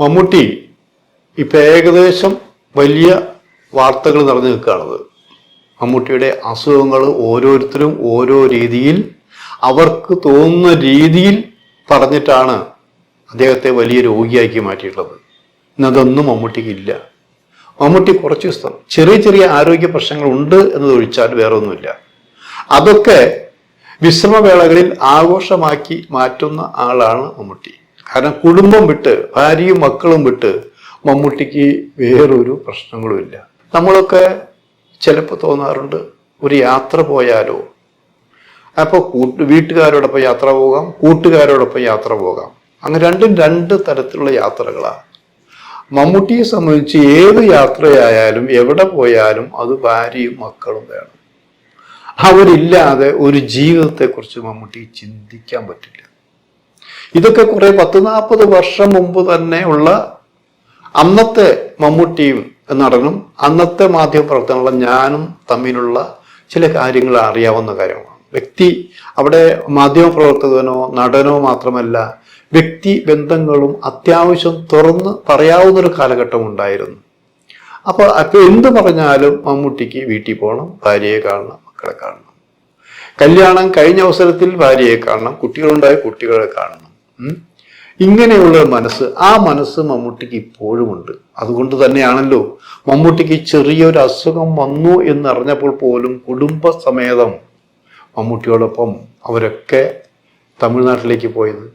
മമ്മൂട്ടി ഇപ്പം ഏകദേശം വലിയ വാർത്തകൾ നിറഞ്ഞു നിൽക്കുകയാണത്. മമ്മൂട്ടിയുടെ അസുഖങ്ങൾ ഓരോരുത്തരും ഓരോ രീതിയിൽ അവർക്ക് തോന്നുന്ന രീതിയിൽ പറഞ്ഞിട്ടാണ് അദ്ദേഹത്തെ വലിയ രോഗിയാക്കി മാറ്റിയിട്ടുള്ളത്. ഇന്നതൊന്നും മമ്മൂട്ടിക്കില്ല. മമ്മൂട്ടി കുറച്ച് ദിവസം ചെറിയ ചെറിയ ആരോഗ്യ പ്രശ്നങ്ങൾ ഉണ്ട് എന്നതൊഴിച്ചാൽ വേറെ ഒന്നുമില്ല. അതൊക്കെ വിശ്രമവേളകളിൽ ആഘോഷമാക്കി മാറ്റുന്ന ആളാണ് മമ്മൂട്ടി. കാരണം കുടുംബം വിട്ട് ഭാര്യയും മക്കളും വിട്ട് മമ്മൂട്ടിക്ക് വേറൊരു പ്രശ്നങ്ങളുമില്ല. നമ്മളൊക്കെ ചിലപ്പോൾ തോന്നാറുണ്ട്, ഒരു യാത്ര പോയാലോ, അപ്പോൾ വീട്ടുകാരോടൊപ്പം യാത്ര പോകാം, കൂട്ടുകാരോടൊപ്പം യാത്ര പോകാം. അങ്ങനെ രണ്ടും രണ്ട് തരത്തിലുള്ള യാത്രകളാണ്. മമ്മൂട്ടിയെ സംബന്ധിച്ച് ഏത് യാത്രയായാലും എവിടെ പോയാലും അത് ഭാര്യയും മക്കളും വേണം. അവരില്ലാതെ ഒരു ജീവിതത്തെക്കുറിച്ച് മമ്മൂട്ടി ചിന്തിക്കാൻ പറ്റില്ല. ഇതൊക്കെ കുറെ 10-40 വർഷം മുമ്പ് തന്നെ ഉള്ള അന്നത്തെ മമ്മൂട്ടിയും നടനും അന്നത്തെ മാധ്യമപ്രവർത്തനമുള്ള ഞാനും തമ്മിലുള്ള ചില കാര്യങ്ങൾ അറിയാവുന്ന കാര്യമാണ്. വ്യക്തി അവിടെ മാധ്യമപ്രവർത്തകനോ നടനോ മാത്രമല്ല, വ്യക്തി ബന്ധങ്ങളും അത്യാവശ്യം തുറന്ന് പറയാവുന്നൊരു കാലഘട്ടം ഉണ്ടായിരുന്നു. അപ്പോൾ എന്ത് പറഞ്ഞാലും മമ്മൂട്ടിക്ക് വീട്ടിൽ പോകണം, ഭാര്യയെ കാണണം, മക്കളെ കാണണം. കല്യാണം കഴിഞ്ഞ അവസരത്തിൽ ഭാര്യയെ കാണണം, കുട്ടികളുണ്ടായ കുട്ടികളെ കാണണം. ഇങ്ങനെയുള്ള മനസ്സ്, ആ മനസ്സ് മമ്മൂട്ടിക്ക് ഇപ്പോഴും ഉണ്ട്. അതുകൊണ്ട് തന്നെയാണല്ലോ മമ്മൂട്ടിക്ക് ചെറിയൊരു അസുഖം വന്നു എന്നറിഞ്ഞപ്പോൾ പോലും കുടുംബസമേതം മമ്മൂട്ടിയോടൊപ്പം അവരൊക്കെ തമിഴ്നാട്ടിലേക്ക് പോയത്.